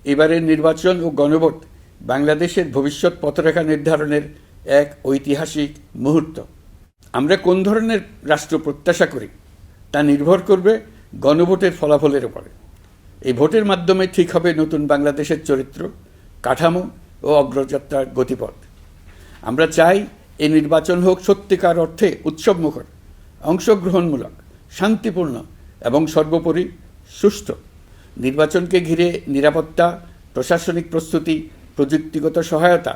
এবারের নির্বাচন ও গণভোট বাংলাদেশের ভবিষ্যৎ পথরেখা নির্ধারণের এক ঐতিহাসিক মুহূর্ত। আমরা কোন ধরনের রাষ্ট্র প্রত্যাশা করি তা নির্ভর করবে গণভোটের ফলাফলের উপরে। এই ভোটের মাধ্যমে ঠিক হবে নতুন বাংলাদেশের চরিত্র, কাঠামো ও অগ্রযাত্রার গতিপথ। আমরা চাই এই নির্বাচন হোক সত্যিকার অর্থে উৎসবমুখর, অংশগ্রহণমূলক, শান্তিপূর্ণ এবং সর্বোপরি সুষ্ঠু। নির্বাচনকে ঘিরে নিরাপত্তা, প্রশাসনিক প্রস্তুতি, প্রযুক্তিগত সহায়তা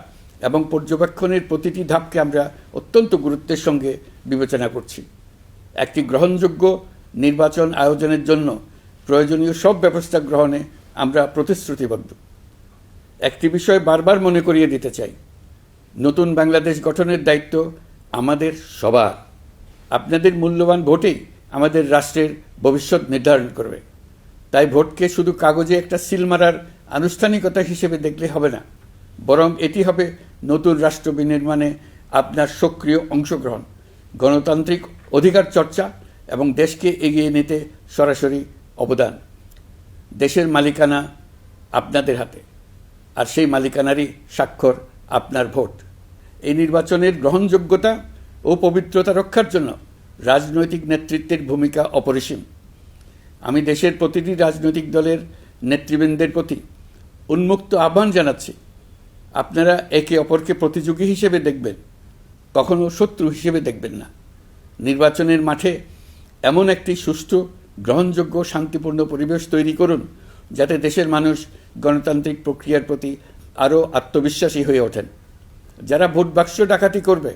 এবং পর্যবেক্ষণের প্রতিটি ধাপকে আমরা অত্যন্ত গুরুত্বের সঙ্গে বিবেচনা করছি। একটি গ্রহণযোগ্য নির্বাচন আয়োজনের জন্য প্রয়োজনীয় সব ব্যবস্থা গ্রহণে আমরা প্রতিশ্রুতিবদ্ধ। একটি বিষয় বারবার মনে করিয়ে দিতে চাই, নতুন বাংলাদেশ গঠনের দায়িত্ব আমাদের সবার। আপনাদের মূল্যবান ভোটেই আমাদের রাষ্ট্রের ভবিষ্যৎ নির্ধারণ করবে। তাই ভোটকে শুধু কাগজে একটা সিল মারার আনুষ্ঠানিকতা হিসেবে দেখলে হবে না, বরং এটি হবে নতুন রাষ্ট্র বিনির্মাণে আপনার সক্রিয় অংশগ্রহণ, গণতান্ত্রিক অধিকার চর্চা এবং দেশকে এগিয়ে নিতে সরাসরি অবদান। দেশের মালিকানা আপনাদের হাতে, আর সেই মালিকানারই স্বাক্ষর আপনার ভোট। এই নির্বাচনের গ্রহণযোগ্যতা ও পবিত্রতা রক্ষার জন্য রাজনৈতিক নেতৃত্বের ভূমিকা অপরিসীম। আমি দেশের প্রতিটি রাজনৈতিক দলের নেতৃবৃন্দের প্রতি উন্মুক্ত আহ্বান জানাচ্ছি, আপনারা একে অপরকে প্রতিযোগী হিসেবে দেখবেন, কখনো শত্রু হিসেবে দেখবেন না। নির্বাচনের মাঠে এমন একটি সুষ্ঠু, গ্রহণযোগ্য, শান্তিপূর্ণ পরিবেশ তৈরি করুন যাতে দেশের মানুষ গণতান্ত্রিক প্রক্রিয়ার প্রতি আরও আত্মবিশ্বাসী হয়ে ওঠেন। যারা ভোট বাক্স ডাকাতি করবে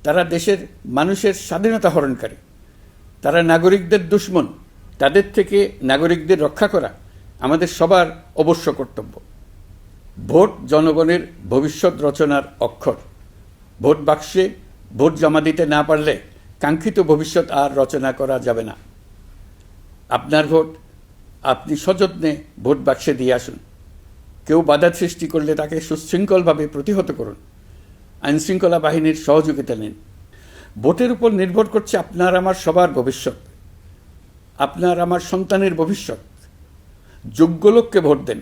তারা দেশের মানুষের স্বাধীনতা হরণকারী, তারা নাগরিকদের দুশমন। তাদের থেকে নাগরিকদের রক্ষা করা আমাদের সবার অবশ্য কর্তব্য। ভোট জনগণের ভবিষ্যৎ রচনার অক্ষর। ভোট বাক্সে ভোট জমা দিতে না পারলে কাঙ্ক্ষিত ভবিষ্যৎ আর রচনা করা যাবে না। আপনার ভোট আপনি সযত্নে ভোট বাক্সে দিয়ে আসুন। কেউ বাধা সৃষ্টি করলে তাকে সুশৃঙ্খলভাবে প্রতিহত করুন। আইনশৃঙ্খলা বাহিনীর সহযোগিতা নিন। ভোটের উপর নির্ভর করছে আপনার আমার সবার ভবিষ্যৎ, আপনার আমার সন্তানের ভবিষ্যৎ। যোগ্য লোককে ভোট দেন,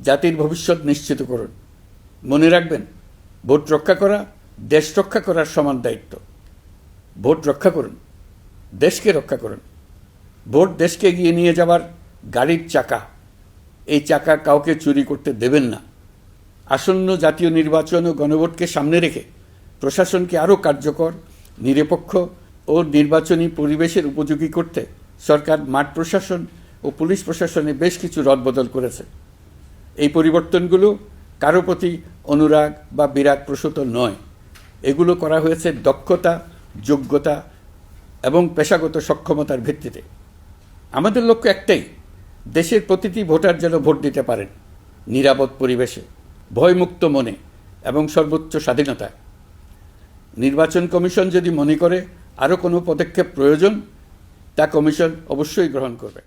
জাতির ভবিষ্যৎ নিশ্চিত করুন। মনে রাখবেন, ভোট রক্ষা করা দেশ রক্ষা করার সমান দায়িত্ব। ভোট রক্ষা করুন, দেশকে রক্ষা করুন। ভোট দেশকে এগিয়ে নিয়ে যাওয়ার গাড়ির চাকা। এই চাকা কাউকে চুরি করতে দেবেন না। আসন্ন জাতীয় নির্বাচন ও গণভোটকে সামনে রেখে প্রশাসনকে আরও কার্যকর, নিরপেক্ষ ও নির্বাচনী পরিবেশের উপযোগী করতে সরকার মাঠ প্রশাসন ও পুলিশ প্রশাসনে বেশ কিছু রদবদল করেছে। এই পরিবর্তনগুলো কারো প্রতি অনুরাগ বা বিরাগ প্রসূত নয়। এগুলো করা হয়েছে দক্ষতা, যোগ্যতা এবং পেশাগত সক্ষমতার ভিত্তিতে। আমাদের লক্ষ্য একটাই, দেশের প্রতিটি ভোটার যেন ভোট দিতে পারেন নিরাপদ পরিবেশে, ভয়মুক্ত মনে এবং সর্বোচ্চ স্বাধীনতায়। নির্বাচন কমিশন যদি মনে করে আরও কোনো পদক্ষেপ প্রয়োজন, তা কমিশন অবশ্যই গ্রহণ করবে।